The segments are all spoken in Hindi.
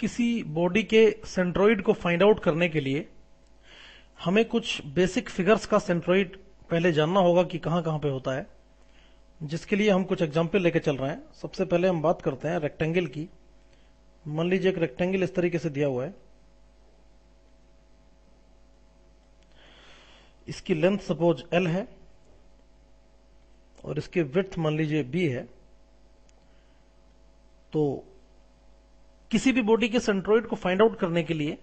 किसी बॉडी के सेंट्रोइड को फाइंड आउट करने के लिए हमें कुछ बेसिक फिगर्स का सेंट्रोइड पहले जानना होगा कि कहां कहां पे होता है, जिसके लिए हम कुछ एग्जाम्पल लेके चल रहे हैं। सबसे पहले हम बात करते हैं रेक्टेंगल की। मान लीजिए एक रेक्टेंगल इस तरीके से दिया हुआ है, इसकी लेंथ सपोज L है और इसकी विड्थ मान लीजिए B है। तो किसी भी बॉडी के सेंट्रोइड को फाइंड आउट करने के लिए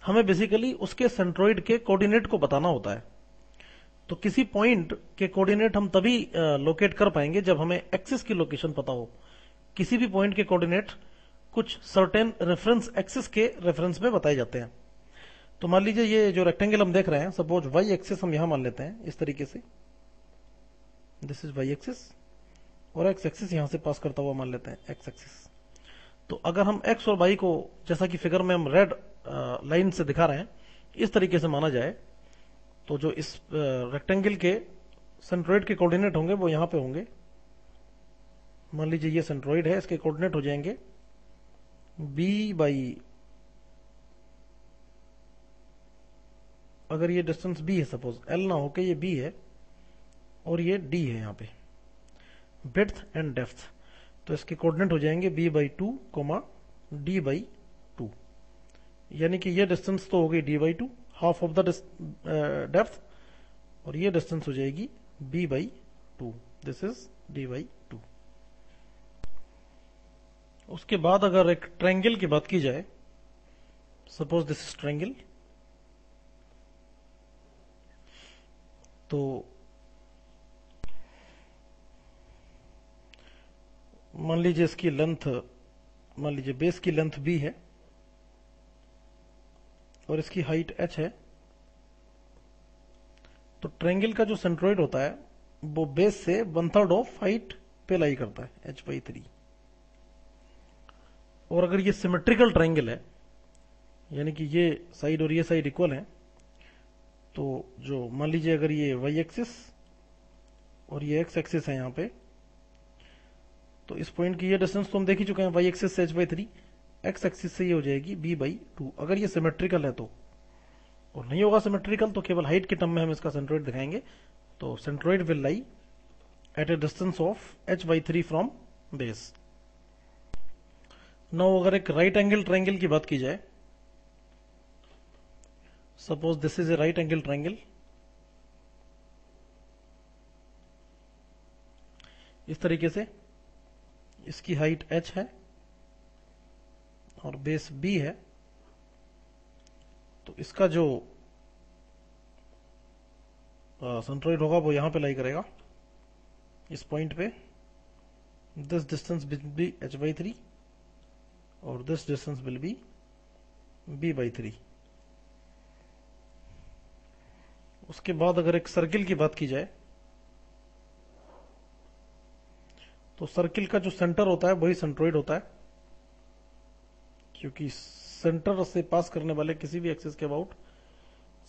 हमें बेसिकली उसके सेंट्रोइड के कोऑर्डिनेट को बताना होता है। तो किसी पॉइंट के कोऑर्डिनेट हम तभी लोकेट कर पाएंगे जब हमें एक्सिस की लोकेशन पता हो। किसी भी पॉइंट के कोऑर्डिनेट कुछ सर्टेन रेफरेंस एक्सिस के रेफरेंस में बताए जाते हैं। तो मान लीजिए ये जो रेक्टेंगल हम देख रहे हैं, सपोज वाई एक्सिस हम यहां मान लेते हैं इस तरीके से, दिस इज वाई एक्सिस, और एक्स एक्सिस यहां से पास करता हुआ मान लेते हैं एक्स एक्सिस। तो अगर हम एक्स और वाई को, जैसा कि फिगर में हम रेड लाइन से दिखा रहे हैं, इस तरीके से माना जाए, तो जो इस रेक्टेंगल के सेंट्रोइड के कोऑर्डिनेट होंगे वो यहां पे होंगे। मान लीजिए ये सेंट्रोइड है, इसके कोऑर्डिनेट हो जाएंगे बी बाई, अगर ये डिस्टेंस बी है, सपोज एल ना होके ये बी है और ये डी है यहाँ पे, ब्रेड्थ एंड डेप्थ। तो इसके कोऑर्डिनेट हो जाएंगे b by two comma d by two, यानी कि ये डिस्टेंस तो हो गई d by two, half of the depth, और ये डिस्टेंस हो जाएगी b by two, this is d by two. उसके बाद अगर एक ट्रायंगल की बात की जाए, सपोज दिस इज ट्रायंगल, तो मान लीजिए इसकी लेंथ, मान लीजिए बेस की लेंथ b है और इसकी हाइट h है। तो ट्रायंगल का जो सेंट्रोइड होता है वो बेस से 1/3 ऑफ हाइट पे लाई करता है, h/3। और अगर ये सिमेट्रिकल ट्रायंगल है, यानी कि ये साइड और ये साइड इक्वल है, तो जो मान लीजिए अगर ये y एक्सिस और ये x एक्सिस है यहाँ पे, तो इस पॉइंट की ये डिस्टेंस तो हम देख ही चुके हैं, y एक्सिस से h/3, x एक्सिस से ये हो जाएगी b/2, अगर ये सिमेट्रिकल है तो। और नहीं होगा सिमेट्रिकल तो केवल हाइट के टर्म में हम इसका सेंट्रोइड दिखाएंगे। तो centroid will lie at A distance of h/3 from base. Now अगर एक राइट एंगल ट्रायंगल की बात की जाए, suppose this is a right angle triangle, इस तरीके से इसकी हाइट h है और बेस b है। तो इसका जो सेंट्रोइड होगा वो यहां पे लाई करेगा इस पॉइंट पे। This distance will be h/3 और this distance will be b/3। उसके बाद अगर एक सर्किल की बात की जाए, तो सर्किल का जो सेंटर होता है वही सेंट्रोइड होता है, क्योंकि सेंटर से पास करने वाले किसी भी एक्सिस के अबाउट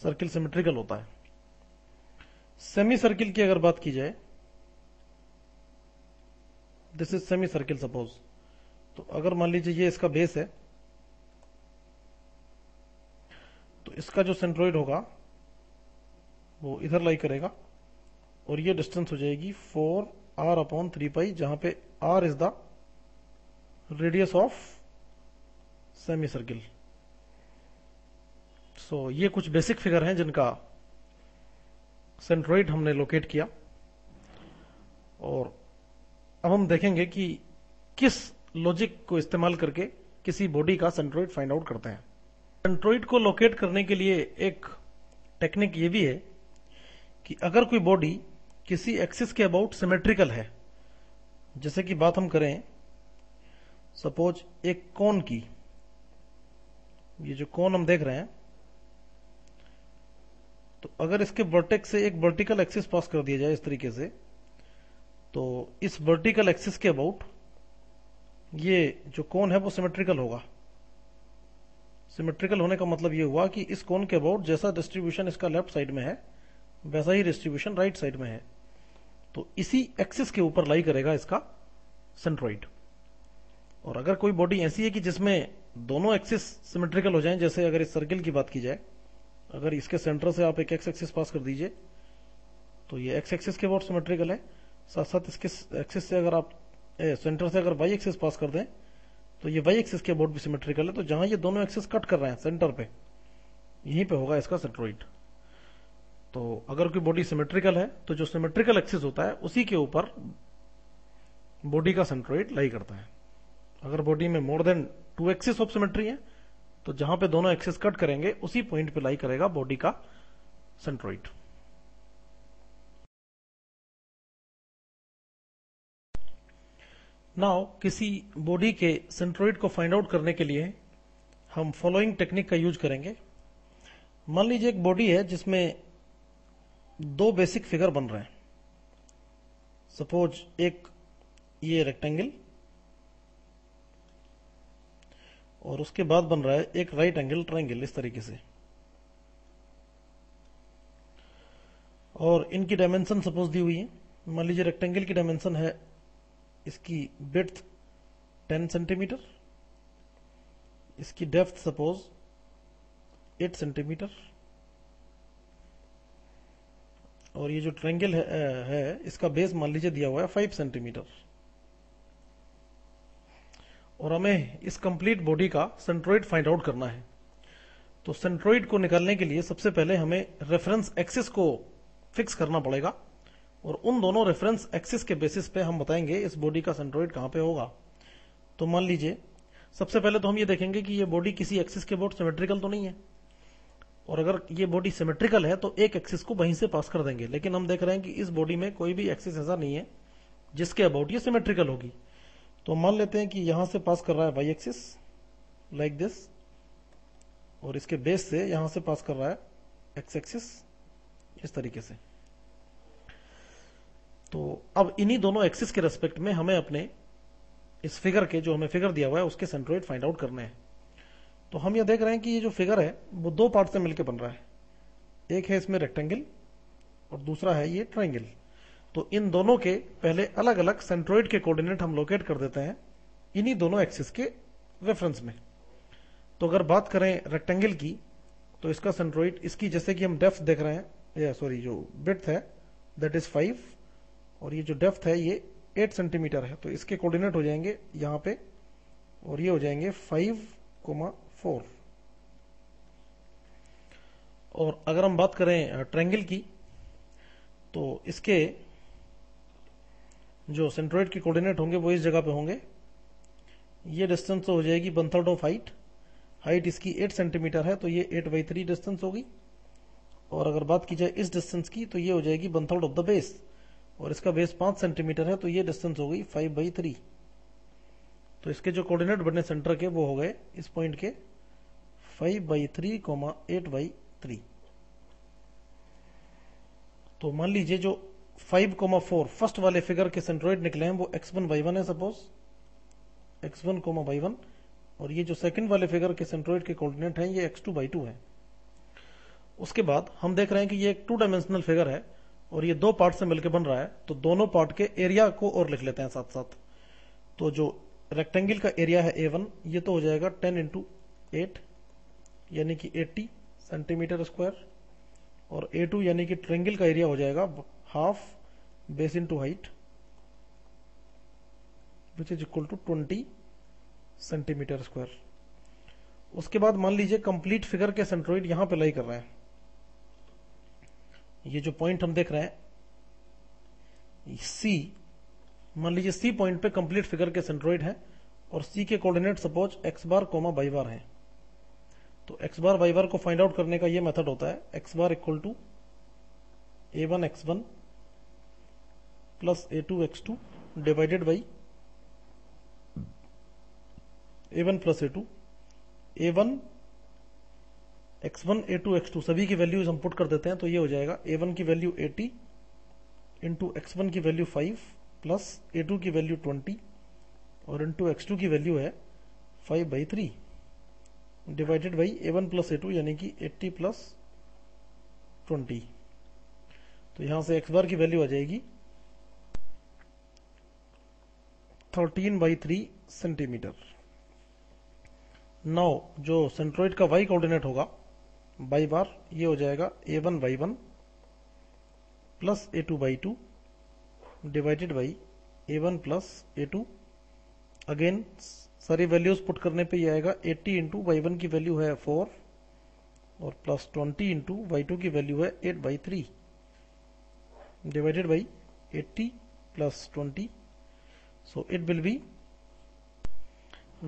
सर्किल सिमेट्रिकल होता है। सेमी सर्किल की अगर बात की जाए, this is semi circle suppose, तो अगर मान लीजिए ये इसका बेस है, तो इसका जो सेंट्रोइड होगा वो इधर लाई करेगा और ये डिस्टेंस हो जाएगी 4r/3π, जहां पे r is the radius of semi circle. So ये कुछ बेसिक फिगर हैं जिनका सेंट्रोइड हमने लोकेट किया। और अब हम देखेंगे कि किस लॉजिक को इस्तेमाल करके किसी बॉडी का सेंट्रोइड फाइंड आउट करते हैं। सेंट्रोइड को लोकेट करने के लिए एक टेक्निक ये भी है कि अगर कोई बॉडी किसी एक्सिस के अबाउट सिमेट्रिकल है, जैसे कि बात हम करें सपोज एक कोन की, ये जो कोन हम देख रहे हैं, तो अगर इसके वर्टेक्स से एक वर्टिकल एक्सिस पास कर दिया जाए इस तरीके से, तो इस वर्टिकल एक्सिस के अबाउट ये जो कोन है वो सिमेट्रिकल होगा। सिमेट्रिकल होने का मतलब ये हुआ कि इस कोन के अबाउट जैसा डिस्ट्रीब्यूशन इसका लेफ्ट साइड में है वैसा ही डिस्ट्रीब्यूशन राइट साइड में है। तो इसी एक्सिस के ऊपर लाई करेगा इसका सेंट्रोइड। और अगर कोई बॉडी ऐसी है कि जिसमें दोनों एक्सिस सिमेट्रिकल हो जाएं, जैसे अगर इस सर्किल की बात की जाए, अगर इसके सेंटर से आप एक एक्स एक्सिस पास कर दीजिए तो ये एक्स एक्सिस के बोर्ड सिमेट्रिकल है। साथ साथ इसके एक्सिस से अगर आप सेंटर से अगर वाई एक्सिस पास कर दें तो ये वाई एक्सिस के बोर्ड भी सिमेट्रिकल है। तो जहां ये दोनों एक्सिस कट कर रहे हैं सेंटर पे, यहीं पे होगा इसका सेंट्रोइड। तो अगर कोई बॉडी सिमेट्रिकल है तो जो सिमेट्रिकल एक्सिस होता है उसी के ऊपर बॉडी का सेंट्रोइड लाई करता है। अगर बॉडी में more than 2 axis of symmetry है तो जहां पे दोनों एक्सिस कट करेंगे उसी पॉइंट पे लाई करेगा बॉडी का सेंट्रोइड। नाउ किसी बॉडी के सेंट्रोइड को फाइंड आउट करने के लिए हम फॉलोइंग टेक्निक का यूज करेंगे। मान लीजिए एक बॉडी है जिसमें दो बेसिक फिगर बन रहे हैं। सपोज एक ये रेक्टेंगल और उसके बाद बन रहा है एक राइट एंगल ट्रायंगल, इस तरीके से। और इनकी डायमेंशन सपोज दी हुई है। मान लीजिए रेक्टेंगल की डायमेंशन है इसकी विड्थ 10 सेंटीमीटर, इसकी डेप्थ सपोज 8 सेंटीमीटर, और ये जो ट्रायंगल है इसका बेस मान लीजिए दिया हुआ है 5 सेंटीमीटर। और हमें इस कंप्लीट बॉडी का सेंट्रोइड फाइंड आउट करना है। तो सेंट्रोइड को निकालने के लिए सबसे पहले हमें रेफरेंस एक्सिस को फिक्स करना पड़ेगा, और उन दोनों रेफरेंस एक्सिस के बेसिस पे हम बताएंगे इस बॉडी का सेंट्रोइड कहां पे होगा। तो मान लीजिए सबसे पहले तो हम ये देखेंगे कि ये बॉडी किसी एक्सिस के बोर्ड सिमेट्रिकल तो नहीं है, और अगर ये बॉडी सिमेट्रिकल है तो एक एक्सिस को वहीं से पास कर देंगे। लेकिन हम देख रहे हैं कि इस बॉडी में कोई भी एक्सिस ऐसा नहीं है जिसके अबाउट ये सिमेट्रिकल होगी। तो मान लेते हैं कि यहां से पास कर रहा है वाई एक्सिस लाइक दिस, और इसके बेस से यहां से पास कर रहा है एक्स एक्सिस इस तरीके से। तो अब इन्हीं दोनों एक्सिस के रेस्पेक्ट में हमें अपने इस फिगर के, जो हमें फिगर दिया हुआ है, उसके सेंट्रोइड फाइंड आउट करने हैं। तो हम ये देख रहे हैं कि ये जो फिगर है वो दो पार्ट से मिलकर बन रहा है। एक है इसमें रेक्टेंगल और दूसरा है ये ट्रायंगल। तो इन दोनों के पहले अलग अलग सेंट्रोइड के कोऑर्डिनेट हम लोकेट कर देते हैं इन्हीं दोनों एक्सिस के रेफरेंस में। तो अगर बात करें रेक्टेंगल की तो इसका सेंट्रोइड, इसकी जैसे कि हम डेप्थ देख रहे हैं, या सॉरी जो विड्थ है दैट इज 5, और ये जो डेप्थ है ये 8 सेंटीमीटर है। तो इसके कोऑर्डिनेट हो जाएंगे यहां पे, और ये हो जाएंगे 5,4। और अगर हम बात करें ट्रायंगल की तो इसके जो सेंट्रोइड के कोऑर्डिनेट होंगे वो इस जगह पे होंगे। ये डिस्टेंस तो हो जाएगी 1/3 ऑफ हाइट। हाइट इसकी 8 सेंटीमीटर है तो ये 8/3 डिस्टेंस होगी। और अगर बात की जाए इस डिस्टेंस की तो ये हो जाएगी 1/3 ऑफ द बेस, और इसका बेस 5 सेंटीमीटर है तो ये डिस्टेंस हो गई 5/3। तो इसके जो कोऑर्डिनेट बने सेंटर के वो हो गए इस पॉइंट के 5/3, 8/3। तो मान लीजिए जो 5,4 फर्स्ट वाले फिगर के सेंट्रोइड निकले हैं वो x1 y1 है, सपोज x1 y1, और ये जो सेकंड वाले फिगर के सेंट्रोइड के कोऑर्डिनेट हैं ये x2 y2 है। उसके बाद हम देख रहे हैं कि ये एक 2 डायमेंशनल फिगर है और ये दो पार्ट से मिलकर बन रहा है। तो दोनों पार्ट के एरिया को और लिख लेते हैं साथ साथ। तो जो रेक्टेंगल का एरिया है A1 ये तो हो जाएगा 10 × 8 यानी कि 80 सेंटीमीटर स्क्वायर, और A2 यानी कि ट्रायंगल का एरिया हो जाएगा half base into height which is equal to 20 centimetre square. उसके बाद मान लीजिए कंप्लीट फिगर के सेंट्रोइड यहां पे लाई कर रहे हैं। ये जो पॉइंट हम देख रहे हैं C, मान लीजिए C पॉइंट पे कंप्लीट फिगर के सेंट्रोइड है, और C के कोऑर्डिनेट सपोज x बार y बार है। तो x बार y बार को फाइंड आउट करने का ये मेथड होता है x bar equal to A1 x1 plus A2 x2 divided by A1 plus A2। A1 x1 A2 x2 सभी की वैल्यूज हम पुट कर देते हैं तो ये हो जाएगा A1 की वैल्यू 80 इंटू x1 की वैल्यू 5 प्लस A2 की वैल्यू 20 और इंटू x2 की वैल्यू है 5/3 divided by A1 plus A2 यानी कि 80 प्लस 20। तो यहां से x बार की वैल्यू आ जाएगी 13/3 सेंटीमीटर। नाउ जो सेंट्रोइड का y कोऑर्डिनेट होगा बाई बार ये हो जाएगा a1/1 plus a2/2 divided by a1 plus a2। Again सारी वैल्यूज पुट करने पे ये आएगा 80 इंटू y1 की वैल्यू है 4 और प्लस 20 इंटू y2 की वैल्यू है 8/3 divided by 80 plus 20। So it will be,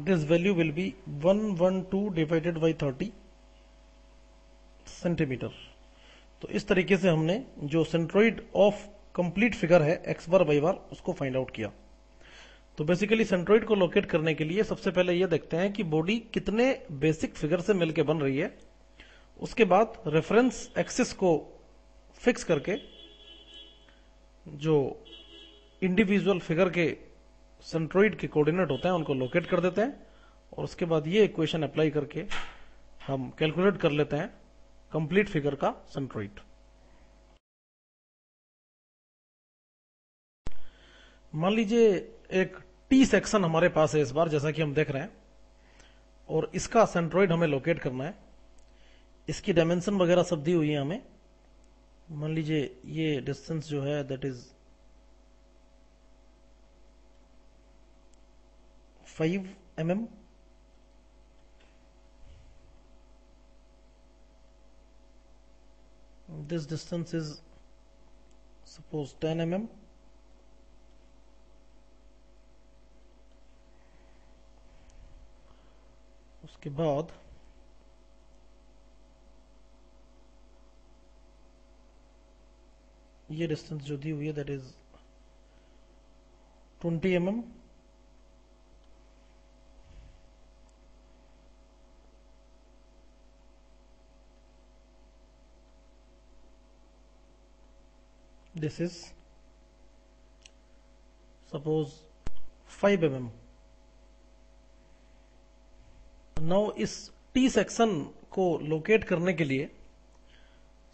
this value will be 112 divided by 30 centimetre. तो इस तरीके से हमने जो सेंट्रोइड ऑफ कंप्लीट फिगर है x बार y बार उसको फाइंड आउट किया। तो बेसिकली सेंट्रोइड को लोकेट करने के लिए सबसे पहले यह देखते हैं कि बॉडी कितने बेसिक फिगर से मिलकर बन रही है। उसके बाद रेफरेंस एक्सिस को फिक्स करके जो इंडिविजुअल फिगर के सेंट्रोइड के कोऑर्डिनेट होते हैं उनको लोकेट कर देते हैं और उसके बाद ये इक्वेशन अप्लाई करके हम कैलकुलेट कर लेते हैं कंप्लीट फिगर का सेंट्रोइड। मान लीजिए एक टी सेक्शन हमारे पास है इस बार, जैसा कि हम देख रहे हैं, और इसका सेंट्रोइड हमें लोकेट करना है। इसकी डायमेंशन वगैरह सब दी हुई है हमें। मान लीजिए ये डिस्टेंस जो है that is 5 mm। This distance is suppose 10 mm। उसके बाद ये डिस्टेंस जो दी हुई है that is 20 mm। This is suppose 5 mm। Now इस टी सेक्शन को लोकेट करने के लिए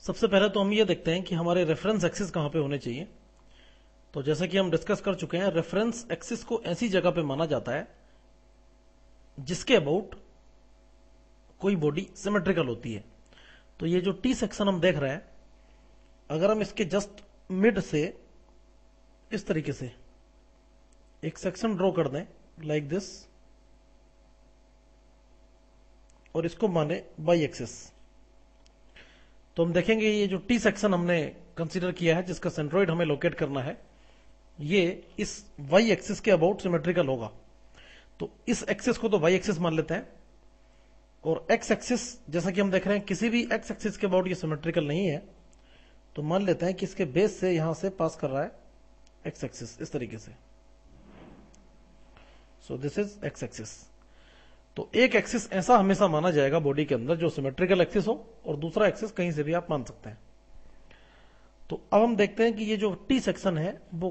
सबसे पहले तो हम ये देखते हैं कि हमारे रेफरेंस एक्सिस कहां पे होने चाहिए। तो जैसा कि हम डिस्कस कर चुके हैं, रेफरेंस एक्सिस को ऐसी जगह पे माना जाता है जिसके अबाउट कोई बॉडी सिमेट्रिकल होती है। तो ये जो टी सेक्शन हम देख रहे हैं, अगर हम इसके जस्ट मिड से इस तरीके से एक सेक्शन ड्रॉ कर दें लाइक दिस और इसको माने बाई एक्सिस, तो हम देखेंगे ये जो टी सेक्शन हमने कंसीडर किया है जिसका सेंट्रोइड हमें लोकेट करना है, ये इस वाई एक्सिस के अबाउट सिमेट्रिकल होगा। तो इस एक्सिस को तो वाई एक्सिस मान लेते हैं और एक्स एक्सिस जैसा कि हम देख रहे हैं किसी भी एक्स एक्सिस के अबाउट ये सिमेट्रिकल नहीं है, तो मान लेते हैं कि इसके बेस से यहां से पास कर रहा है एक्स एक्सिस इस तरीके से। So this is x axis. तो एक एक्सिस ऐसा हमेशा माना जाएगा बॉडी के अंदर जो सिमेट्रिकल एक्सिस हो और दूसरा एक्सिस कहीं से भी आप मान सकते हैं। तो अब हम देखते हैं कि ये जो टी सेक्शन है वो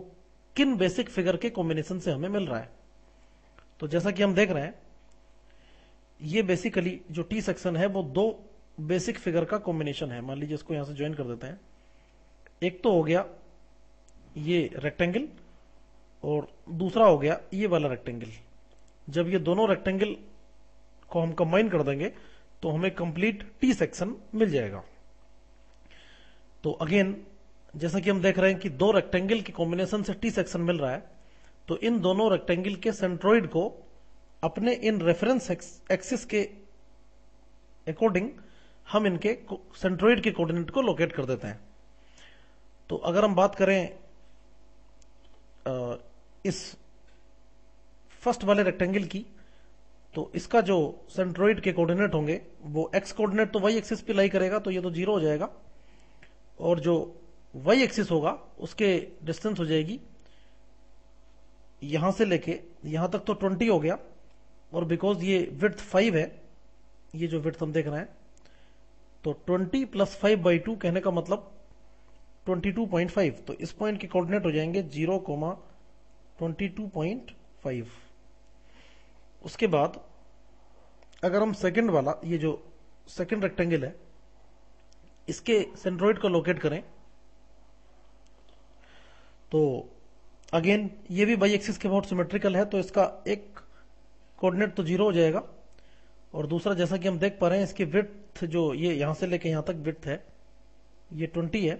किन बेसिक फिगर के कॉम्बिनेशन से हमें मिल रहा है। तो जैसा कि हम देख रहे हैं, ये बेसिकली जो टी सेक्शन है वो दो बेसिक फिगर का कॉम्बिनेशन है। मान लीजिए इसको यहां से ज्वाइन कर देते हैं। एक तो हो गया ये रेक्टेंगल और दूसरा हो गया ये वाला रेक्टेंगल। जब ये दोनों रेक्टेंगल को हम कंबाइन कर देंगे तो हमें कंप्लीट टी सेक्शन मिल जाएगा। तो अगेन जैसा कि हम देख रहे हैं कि दो रेक्टेंगल के कॉम्बिनेशन से टी सेक्शन मिल रहा है, तो इन दोनों रेक्टेंगल के सेंट्रोइड को अपने इन रेफरेंस एक्सिस के अकॉर्डिंग हम इनके सेंट्रोइड के कोऑर्डिनेट को लोकेट कर देते हैं। तो अगर हम बात करें इस फर्स्ट वाले रेक्टेंगल की, तो इसका जो सेंट्रोइड के कोऑर्डिनेट होंगे वो एक्स कोऑर्डिनेट तो वाई एक्सिस पे लाई करेगा, तो ये तो 0 हो जाएगा, और जो वाई एक्सिस होगा उसके डिस्टेंस हो जाएगी यहां से लेके यहां तक, तो 20 हो गया। और बिकॉज ये विड्थ 5 है, ये जो विड्थ हम देख रहे हैं, तो 20 प्लस 5/2 कहने का मतलब 22.5। तो इस पॉइंट के कोऑर्डिनेट हो जाएंगे 0,22.5। उसके बाद अगर हम सेकंड वाला ये जो सेकंड रेक्टेंगल है इसके सेंट्रोइड को लोकेट करें, तो अगेन ये भी बाई एक्सिस के बहुत सिमेट्रिकल है, तो इसका एक कोऑर्डिनेट तो 0 हो जाएगा और दूसरा जैसा कि हम देख पा रहे हैं इसकी विड्थ जो ये यहां से लेके यहां तक विड्थ है ये 20 है,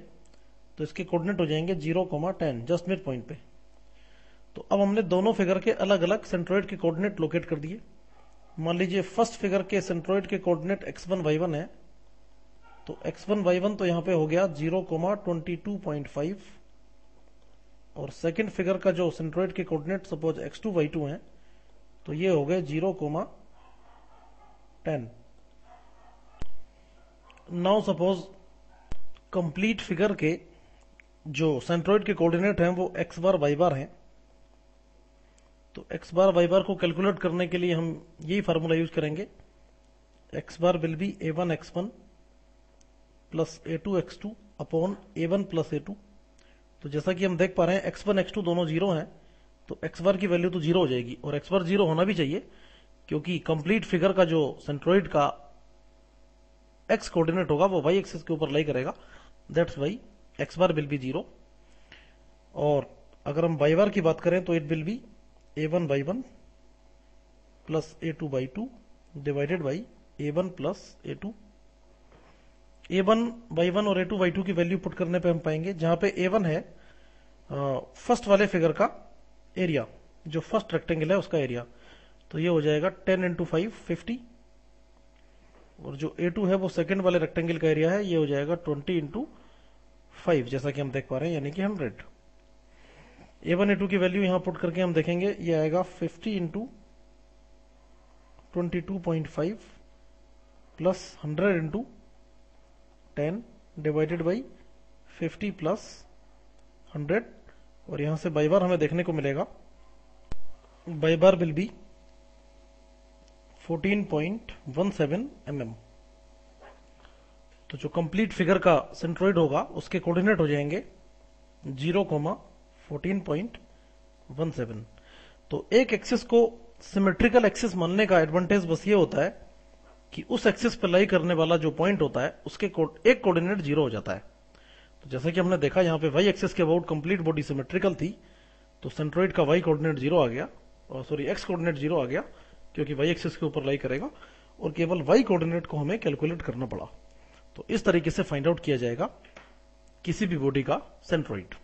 तो इसके कोऑर्डिनेट हो जाएंगे 0,10 जस्ट मिड पॉइंट पे। तो अब हमने दोनों फिगर के अलग अलग सेंट्रोइड के कोऑर्डिनेट लोकेट कर दिए। मान लीजिए फर्स्ट फिगर के सेंट्रोइड के कोऑर्डिनेट x1 y1 है, तो x1 y1 तो यहां पे हो गया 0,22.5, और सेकंड फिगर का जो सेंट्रोइड के कोऑर्डिनेट सपोज x2 y2 है तो ये हो गए 0,10। नाउ सपोज कंप्लीट फिगर के जो सेंट्रोइड के कोऑर्डिनेट हैं वो x बार y बार हैं, तो x बार y बार को कैलकुलेट करने के लिए हम यही फार्मूला यूज करेंगे। x bar will be a1 x1 plus a2 x2 upon a1 plus a2। तो जैसा कि हम देख पा रहे हैं x1 x2 दोनों जीरो हैं, तो x बार की वैल्यू तो जीरो हो जाएगी, और x बार जीरो होना भी चाहिए क्योंकि कंप्लीट फिगर का जो सेंट्रोइड का x कोऑर्डिनेट होगा वो y एक्सिस के ऊपर लाई करेगा, that's why x bar will be zero. और अगर हम y बार की बात करें तो it will be a1 y1 plus a2 y2 divided by a1 plus a2। a1 y1 और a2 y2 की वैल्यू पुट करने पे हम पाएंगे जहां पे a1 है फर्स्ट वाले फिगर का एरिया, जो फर्स्ट रेक्टेंगल है उसका एरिया, तो ये हो जाएगा 10 इंटू 5 50, और जो a2 है वो सेकंड वाले रेक्टेंगल का एरिया है, ये हो जाएगा 20 इंटू 5 जैसा कि हम देख पा रहे हैं, यानी कि 100। a1 a2 की वैल्यू यहां पुट करके हम देखेंगे ये आएगा 50 into 22.5 plus 100 into 10 divided by 50 plus 100, और यहां से बाई बार हमें देखने को मिलेगा by bar will be 14.17 mm। तो जो कंप्लीट फिगर का सेंट्रोइड होगा उसके कोऑर्डिनेट हो जाएंगे 0,14.17। तो एक एक्सिस को सिमेट्रिकल एक्सिस मानने का एडवांटेज बस ये होता है कि उस एक्सिस पर लाई करने वाला जो पॉइंट होता है उसके एक कोऑर्डिनेट जीरो हो जाता है। तो जैसे कि हमने देखा यहाँ पे y एक्सिस के अबाउट कंप्लीट बॉडी सिमेट्रिकल थी, तो सेंट्रोइड का y कोऑर्डिनेट जीरो आ गया, और सॉरी x कोऑर्डिनेट जीरो आ गया क्योंकि y एक्सिस के ऊपर लाई करेगा, और केवल y कोऑर्डिनेट को हमें कैलकुलेट करना पड़ा। तो इस तरीके से फाइंड आउट किया जाएगा किसी भी बॉडी का सेंट्रोइड।